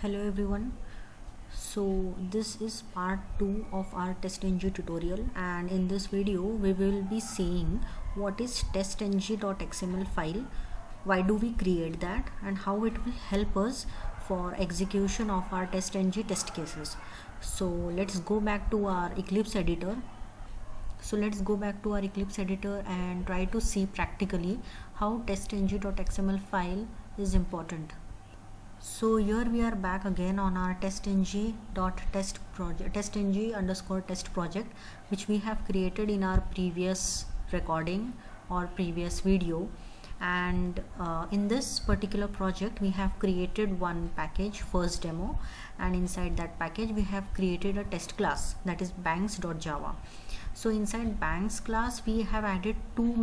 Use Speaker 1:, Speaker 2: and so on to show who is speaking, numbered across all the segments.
Speaker 1: Hello everyone. So this is part 2 of our TestNG tutorial, and in this video we will be seeing what is TestNG.xml file, why do we create that, and how it will help us for execution of our TestNG test cases. So let's go back to our Eclipse editor. And try to see practically how TestNG.xml file is important. So here we are back again on our TestNG_test project, which we have created in our previous recording or previous video. And in this particular project we have created one package, first demo, and inside that package we have created a test class, that is banks.java. So inside banks class we have added two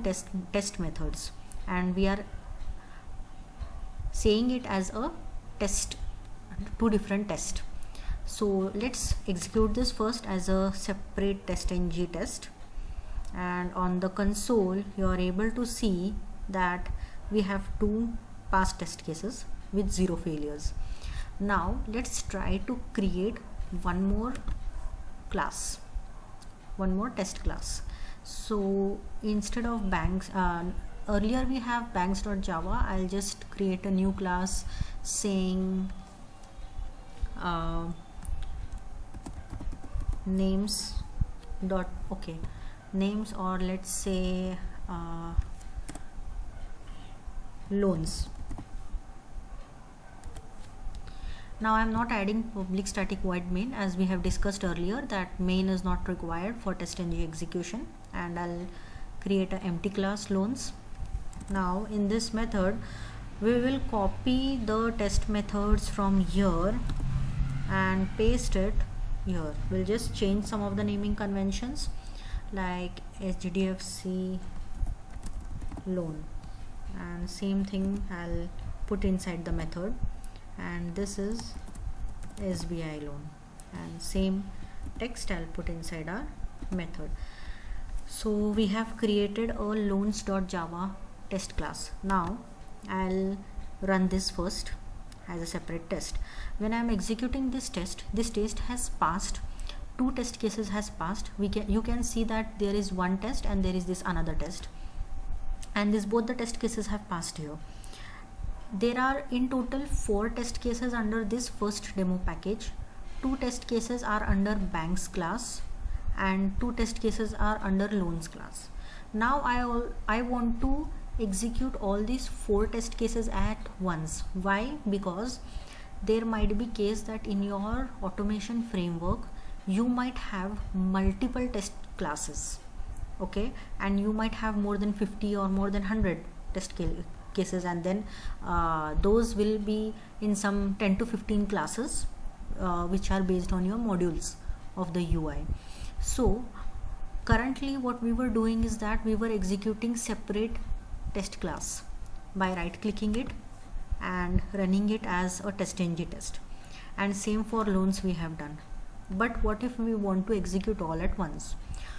Speaker 1: test methods, and we are saying it as a test, two different tests. So let's execute this first as a separate TestNG test, and on the console you are able to see that we have two past test cases with 0 failures. Now let's try to create one more test class. So instead of banks, earlier we have banks.java, I'll just create a new class saying names, or let's say loans. Now I'm not adding public static void main, as we have discussed earlier that main is not required for TestNG execution, and I'll create an empty class loans. Now in this method we will copy the test methods from here and paste it here. We'll just change some of the naming conventions like HDFC loan, and same thing I'll put inside the method, and this is SBI loan, and same text I'll put inside our method. So we have created a loans.java test class. Now I'll run this first as a separate test. When I'm executing this test has passed, two test cases has passed. You can see that there is one test and there is this another test, and both the test cases have passed here. There are in total 4 test cases under this first demo package. 2 test cases are under banks class and 2 test cases are under loans class. Now I want to execute all these 4 test cases at once. Why? Because there might be case that in your automation framework you might have multiple test classes, okay, and you might have more than 50 or more than 100 test cases, and then those will be in some 10 to 15 classes which are based on your modules of the UI. So currently what we were doing is that we were executing separate test class by right clicking it and running it as a TestNG test, and same for loans we have done. But what if we want to execute all at once?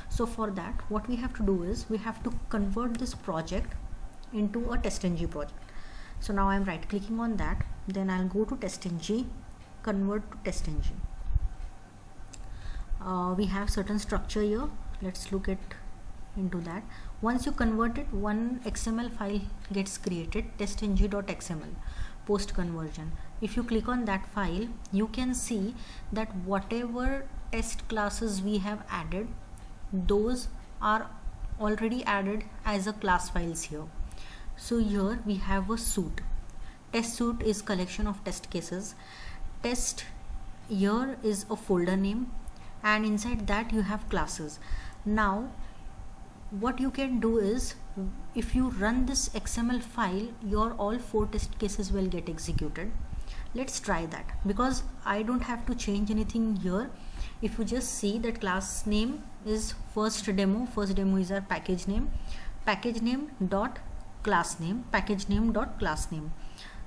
Speaker 1: So for that what we have to do is we have to convert this project into a TestNG project. So now I'm right clicking on that, then I'll go to TestNG, convert to TestNG. We have certain structure here, let's look at into that. Once you convert it, one XML file gets created, TestNG.xml post conversion. If you click on that file, you can see that whatever test classes we have added, those are already added as a class files here. So here we have a suite. Test suite is collection of test cases. Test here is a folder name, and inside that you have classes. Now what you can do is, if you run this XML file, your all 4 test cases will get executed. Let's try that, because I don't have to change anything here. If you just see that class name is first demo is our package name dot class name, package name dot class name.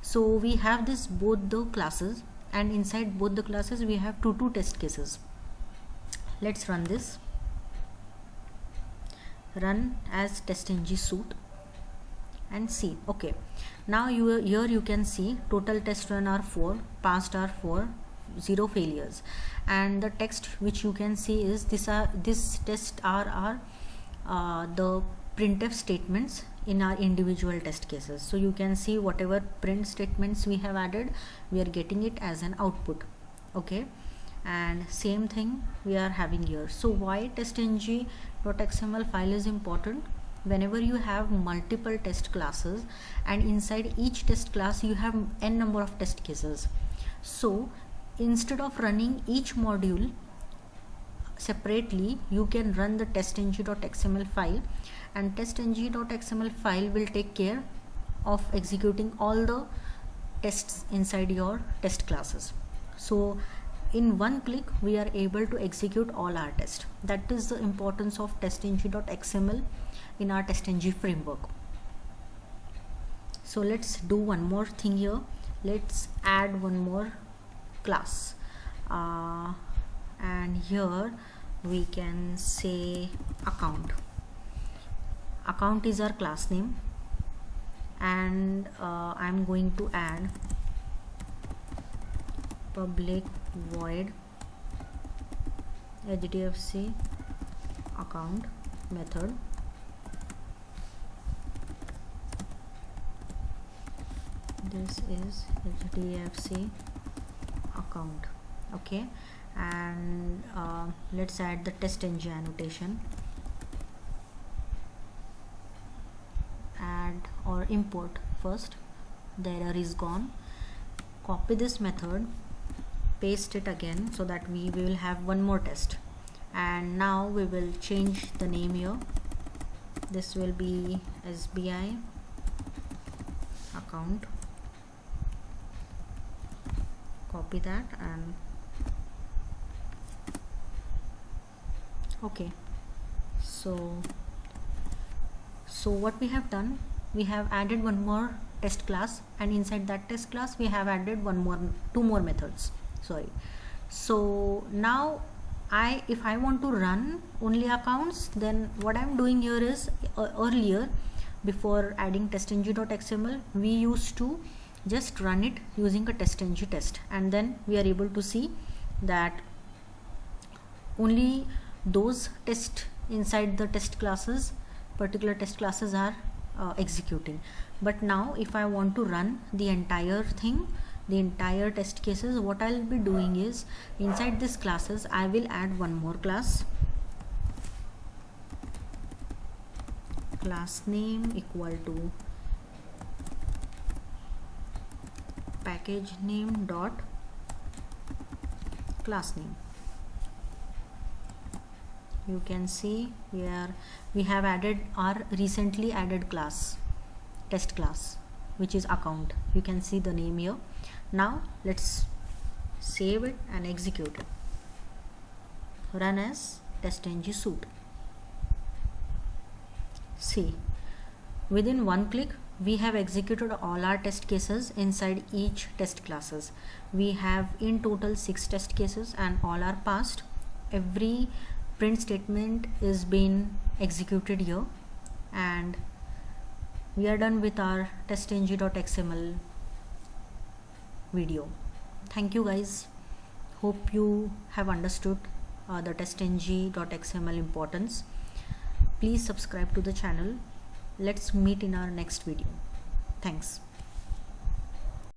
Speaker 1: So we have this both the classes, and inside both the classes we have two test cases. Let's run this. Run as TestNG suite. and see. Okay, now here you can see total test run are 4, passed are 4, 0 failures, and the text which you can see is this test are the printf statements in our individual test cases. So you can see whatever print statements we have added, we are getting it as an output. Okay, and same thing we are having here. So why TestNG.xml file is important? Whenever you have multiple test classes and inside each test class you have n number of test cases, so instead of running each module separately, you can run the TestNG.xml file, and TestNG.xml file will take care of executing all the tests inside your test classes. So in one click we are able to execute all our tests. That is the importance of TestNG.xml in our TestNG framework. So let's do one more thing here. Let's add one more class, and here we can say account. Account is our class name, and I'm going to add public void HDFC account method. This is HDFC account. Okay, and let's add the TestNG annotation. Add or import first. The error is gone. Copy this method, paste it again so that we will have one more test, and now we will change the name here. This will be SBI account. Copy that, and okay, so what we have done, we have added one more test class, and inside that test class we have added two more methods. Sorry. So now if I want to run only accounts, then what I'm doing here is earlier, before adding TestNG.xml, we used to just run it using a TestNG test, and then we are able to see that only those tests inside the test classes, particular test classes, are executing. But now if I want to run the entire thing, the entire test cases, what I'll be doing is inside this classes I will add one more class, class name equal to package name dot class name. You can see here we have added our recently added class, test class, which is account. You can see the name here. Now let's save it and execute it. Run as TestNG suite. See, within one click we have executed all our test cases inside each test classes. We have in total 6 test cases and all are passed. Every print statement is being executed here, and we are done with our TestNG.xml video. Thank you guys. Hope you have understood the TestNG.xml importance. Please subscribe to the channel. Let's meet in our next video. Thanks.